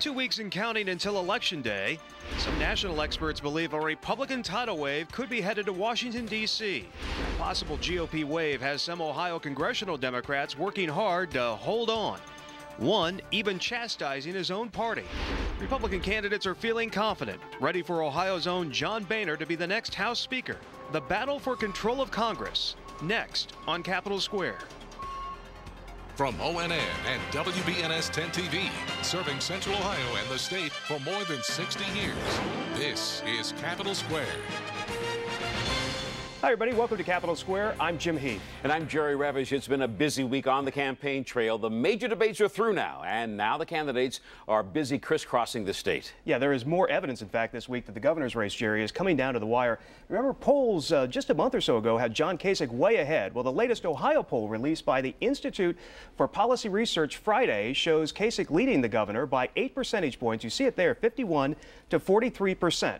2 weeks and counting until Election Day. Some national experts believe a Republican tidal wave could be headed to Washington, D.C. A possible GOP wave has some Ohio congressional Democrats working hard to hold on. One even chastising his own party. Republican candidates are feeling confident, ready for Ohio's own John Boehner to be the next House Speaker. The battle for control of Congress, next on Capitol Square. From ONN and WBNS 10 TV, serving Central Ohio and the state for more than 60 years, this is Capitol Square. Hi, everybody. Welcome to Capitol Square. I'm Jim Heath. And I'm Jerry Revish. It's been a busy week on the campaign trail. The major debates are through now, and now the candidates are busy crisscrossing the state. Yeah, there is more evidence, in fact, this week that the governor's race, Jerry, is coming down to the wire. Remember, polls just a month or so ago had John Kasich way ahead. Well, the latest Ohio poll released by the Institute for Policy Research Friday shows Kasich leading the governor by 8 percentage points. You see it there, 51 to 43%.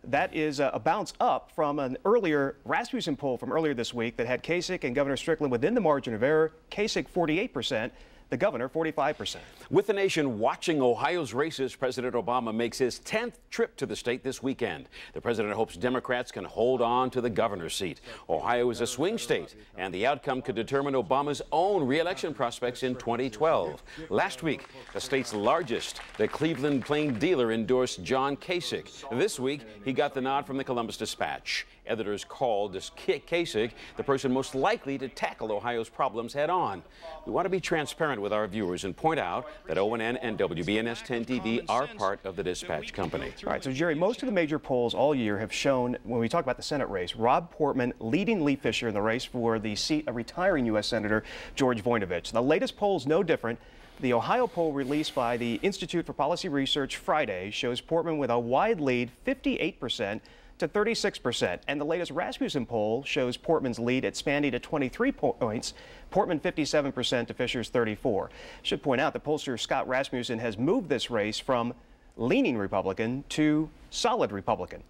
That is a bounce up from an earlier Rasmussen poll from earlier this week that had Kasich and Governor Strickland within the margin of error. Kasich 48%, the governor 45%. With the nation watching Ohio's races, President Obama makes his 10th trip to the state this weekend. The president hopes Democrats can hold on to the governor's seat. Ohio is a swing state, and the outcome could determine Obama's own re-election prospects in 2012. Last week, the state's largest, the Cleveland Plain Dealer, endorsed John Kasich. This week, he got the nod from the Columbus Dispatch. Editors called Kasich the person most likely to tackle Ohio's problems head on. We want to be transparent with our viewers and point out that ONN and WBNS 10 TV are part of the Dispatch company. All right, so Jerry, most of the major polls all year have shown, when we talk about the Senate race, Rob Portman leading Lee Fisher in the race for the seat of retiring U.S. Senator George Voinovich. The latest poll is no different. The Ohio poll released by the Institute for Policy Research Friday shows Portman with a wide lead, 58% to 36%. And the latest Rasmussen poll shows Portman's lead expanding to 23 points. Portman 57% to Fisher's 34%. Should point out that pollster Scott Rasmussen has moved this race from leaning Republican to solid Republican.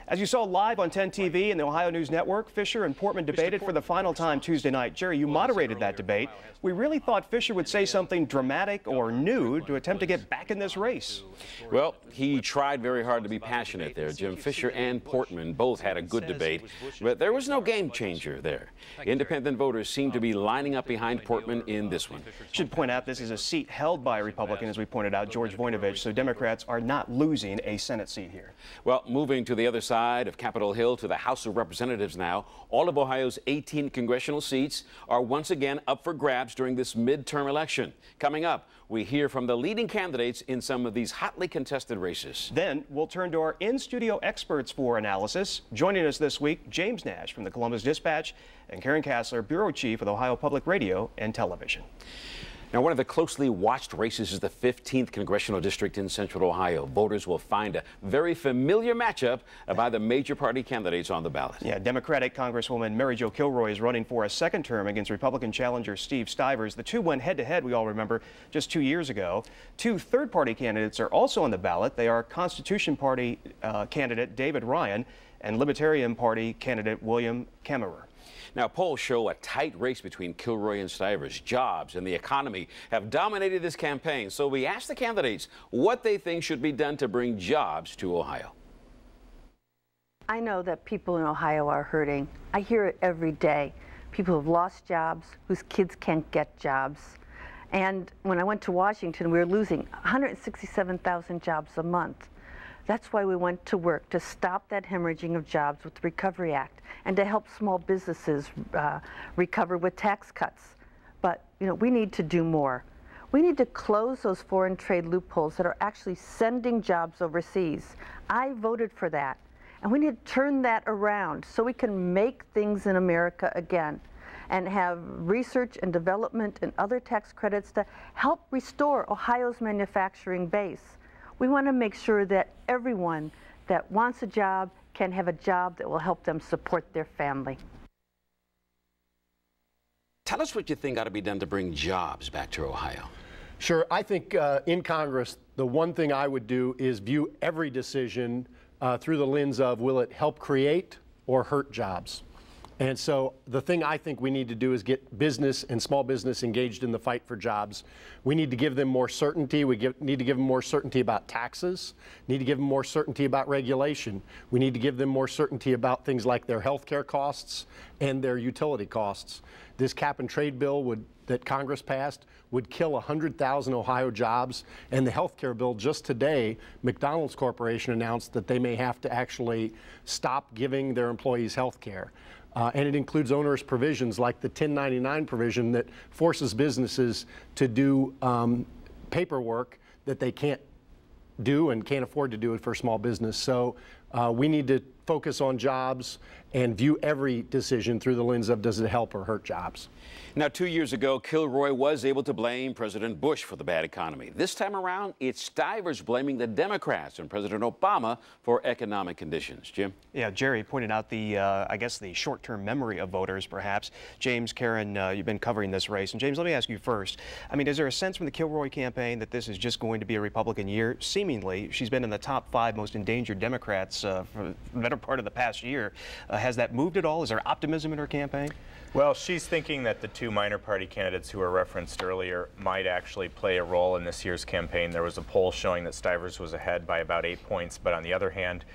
As you saw live on 10 TV and the Ohio News Network, Fisher and Portman debated for the final time Tuesday night. Jerry, you moderated that debate. We really thought Fisher would say something dramatic or new to attempt to get back in this race. Well, he tried very hard to be passionate there. Jim, Fisher and Portman both had a good debate, but there was no game changer there. Independent voters seem to be lining up behind Portman in this one. Should point out this is a seat held by a Republican, as we pointed out, George Voinovich, so Democrats are not losing a Senate seat here. Well, moving to the other side of Capitol Hill to the House of Representatives now, all of Ohio's 18 congressional seats are once again up for grabs during this midterm election. Coming up, we hear from the leading candidates in some of these hotly contested races. Then we'll turn to our in-studio experts for analysis. Joining us this week, James Nash from the Columbus Dispatch and Karen Kasler, Bureau Chief of Ohio Public Radio and Television. Now, one of the closely watched races is the 15th Congressional District in Central Ohio. Voters will find a very familiar matchup by the major party candidates on the ballot. Yeah, Democratic Congresswoman Mary Jo Kilroy is running for a second term against Republican challenger Steve Stivers. The two went head-to-head, we all remember, just 2 years ago. Two third-party candidates are also on the ballot. They are Constitution Party candidate David Ryan and Libertarian Party candidate William Kammerer. Now, polls show a tight race between Kilroy and Stivers. Jobs and the economy have dominated this campaign, so we asked the candidates what they think should be done to bring jobs to Ohio. I know that people in Ohio are hurting. I hear it every day. People have lost jobs, whose kids can't get jobs. And when I went to Washington, we were losing 167,000 jobs a month. That's why we went to work, to stop that hemorrhaging of jobs with the Recovery Act and to help small businesses recover with tax cuts. But, you know, we need to do more. We need to close those foreign trade loopholes that are actually sending jobs overseas. I voted for that. And we need to turn that around so we can make things in America again and have research and development and other tax credits to help restore Ohio's manufacturing base. We want to make sure that everyone that wants a job can have a job that will help them support their family. Tell us what you think ought to be done to bring jobs back to Ohio. Sure. I think in Congress, the one thing I would do is view every decision through the lens of will it help create or hurt jobs. And so the thing I think we need to do is get business and small business engaged in the fight for jobs. We need to give them more certainty. We need to give them more certainty about taxes. Need to give them more certainty about regulation. We need to give them more certainty about things like their health care costs and their utility costs. This cap and trade bill that Congress passed would kill 100,000 Ohio jobs. And the health care bill just today, McDonald's Corporation announced that they may have to actually stop giving their employees health care. And it includes onerous provisions like the 1099 provision that forces businesses to do paperwork that they can't do and can't afford to do it for small business. So we need to focus on jobs and view every decision through the lens of does it help or hurt jobs. Now, 2 years ago, Kilroy was able to blame President Bush for the bad economy. This time around, it's Stivers blaming the Democrats and President Obama for economic conditions. Jim? Yeah, Jerry pointed out the, I guess, the short-term memory of voters, perhaps. James, Karen, you've been covering this race. And James, let me ask you first. I mean, is there a sense from the Kilroy campaign that this is just going to be a Republican year? Seemingly, she's been in the top 5 most endangered Democrats for the better part of the past year. Has that moved at all? Is there optimism in her campaign? Well, she's thinking that the 2 minor party candidates who were referenced earlier might actually play a role in this year's campaign. There was a poll showing that Stivers was ahead by about 8 points, but on the other hand,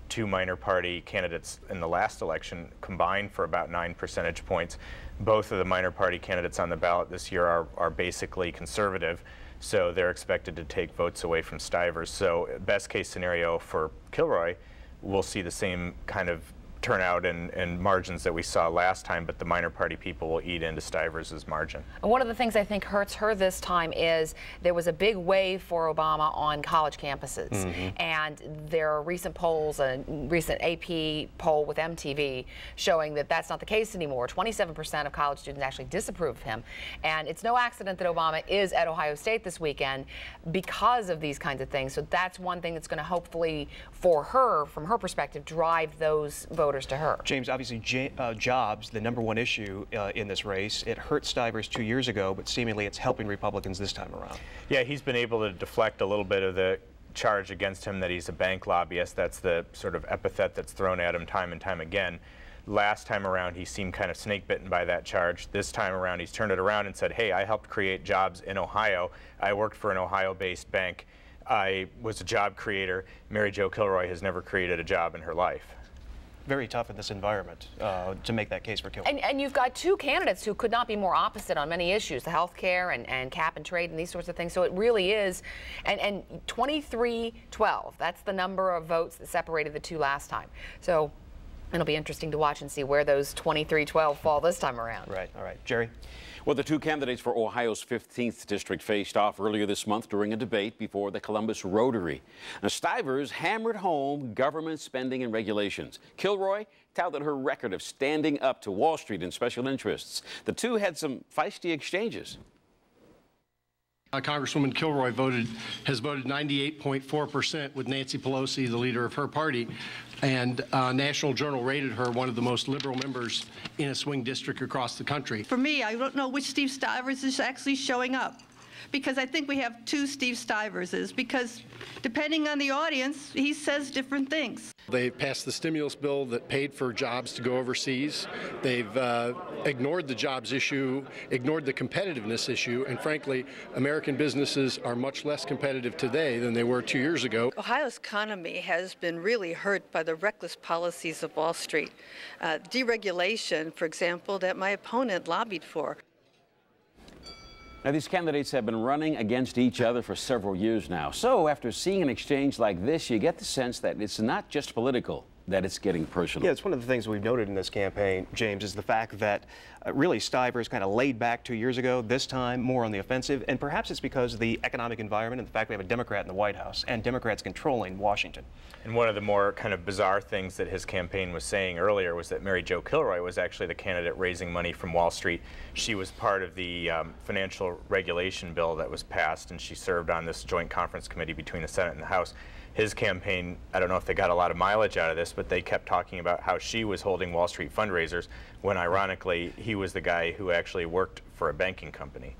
2 minor party candidates in the last election combined for about 9 percentage points. Both of the minor party candidates on the ballot this year are basically conservative, so they're expected to take votes away from Stivers. So best case scenario for Kilroy, we'll see the same kind of turnout and margins that we saw last time, but the minor party people will eat into Stivers' margin. One of the things I think hurts her this time is there was a big wave for Obama on college campuses. And there are recent polls, a recent AP poll with MTV showing that that's not the case anymore. 27% of college students actually disapprove of him. And it's no accident that Obama is at Ohio State this weekend because of these kinds of things. So that's one thing that's going to hopefully, for her, from her perspective, drive those voters to her. James, obviously jobs, the #1 issue in this race. It hurt Stivers 2 years ago, but seemingly it's helping Republicans this time around. Yeah, he's been able to deflect a little bit of the charge against him that he's a bank lobbyist. That's the sort of epithet that's thrown at him time and time again. Last time around, he seemed kind of snake-bitten by that charge. This time around, he's turned it around and said, hey, I helped create jobs in Ohio. I worked for an Ohio-based bank. I was a job creator. Mary Jo Kilroy has never created a job in her life. Very tough in this environment to make that case for Kilroy. And you've got 2 candidates who could not be more opposite on many issues, the health care and cap and trade and these sorts of things. So it really is, and 23-12, that's the number of votes that separated the 2 last time. So it'll be interesting to watch and see where those 23-12 fall this time around. Right, all right. Jerry? Well, the 2 candidates for Ohio's 15th district faced off earlier this month during a debate before the Columbus Rotary. Now, Stivers hammered home government spending and regulations. Kilroy touted her record of standing up to Wall Street and special interests. The 2 had some feisty exchanges. Congresswoman Kilroy has voted 98.4% with Nancy Pelosi, the leader of her party, and National Journal rated her one of the most liberal members in a swing district across the country. For me, I don't know which Steve Stivers is actually showing up, because I think we have 2 Steve Stiverses, because depending on the audience, he says different things. They passed the stimulus bill that paid for jobs to go overseas. They've ignored the jobs issue, ignored the competitiveness issue, and frankly, American businesses are much less competitive today than they were 2 years ago. Ohio's economy has been really hurt by the reckless policies of Wall Street. Deregulation, for example, that my opponent lobbied for. Now, these candidates have been running against each other for several years now. So after seeing an exchange like this, you get the sense that it's not just political, that it's getting personal. Yeah, it's one of the things we've noted in this campaign, James, is the fact that really Stivers kind of laid back 2 years ago, this time more on the offensive, and perhaps it's because of the economic environment and the fact we have a Democrat in the White House and Democrats controlling Washington. And one of the more kind of bizarre things that his campaign was saying earlier was that Mary Jo Kilroy was actually the candidate raising money from Wall Street. She was part of the financial regulation bill that was passed, and she served on this joint conference committee between the Senate and the House. His campaign, I don't know if they got a lot of mileage out of this, but they kept talking about how she was holding Wall Street fundraisers when, ironically, he was the guy who actually worked for a banking company.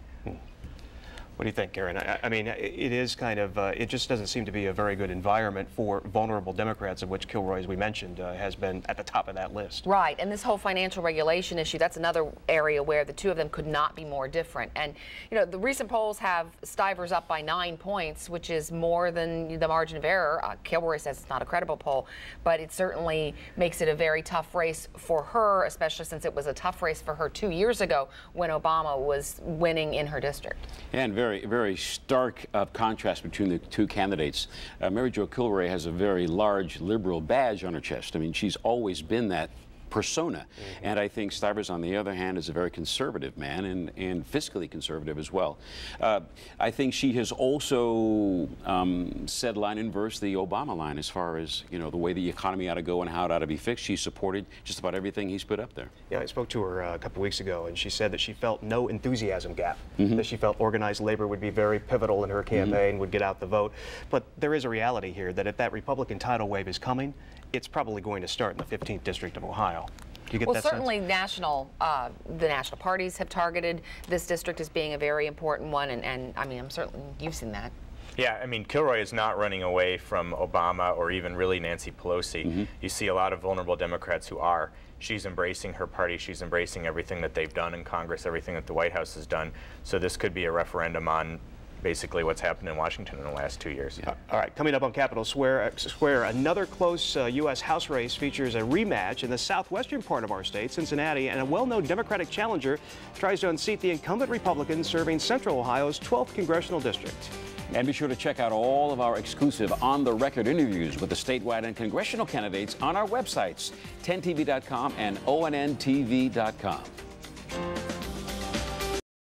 What do you think, Karen? I mean, it is kind of, it just doesn't seem to be a very good environment for vulnerable Democrats, of which Kilroy, as we mentioned, has been at the top of that list. Right, and this whole financial regulation issue, that's another area where the two of them could not be more different. And, you know, the recent polls have Stivers up by 9 points, which is more than the margin of error. Kilroy says it's not a credible poll, but it certainly makes it a very tough race for her, especially since it was a tough race for her 2 years ago when Obama was winning in her district. And very stark contrast between the two candidates. Mary Jo Kilroy has a very large liberal badge on her chest. I mean, she's always been that persona. And I think Stivers, on the other hand, is a very conservative man and fiscally conservative as well. I think she has also said line and verse the Obama line as far as, you know, the way the economy ought to go and how it ought to be fixed. She supported just about everything he's put up there. Yeah, I spoke to her a couple weeks ago, and she said that she felt no enthusiasm gap, that she felt organized labor would be very pivotal in her campaign, would get out the vote. But there is a reality here that if that Republican tidal wave is coming, it's probably going to start in the 15th District of Ohio. Do you get that certainly sense? The national parties have targeted this district as being a very important one, and I mean, I'm certain you've seen that. Yeah, I mean, Kilroy is not running away from Obama or even really Nancy Pelosi. You see a lot of vulnerable Democrats who are. She's embracing her party. She's embracing everything that they've done in Congress, everything that the White House has done. So this could be a referendum on basically what's happened in Washington in the last 2 years. Yeah. All right, coming up on Capitol Square, another close U.S. House race features a rematch in the southwestern part of our state, Cincinnati, and a well-known Democratic challenger tries to unseat the incumbent Republican serving Central Ohio's 12th Congressional District. And be sure to check out all of our exclusive on-the-record interviews with the statewide and congressional candidates on our websites, 10tv.com and onntv.com.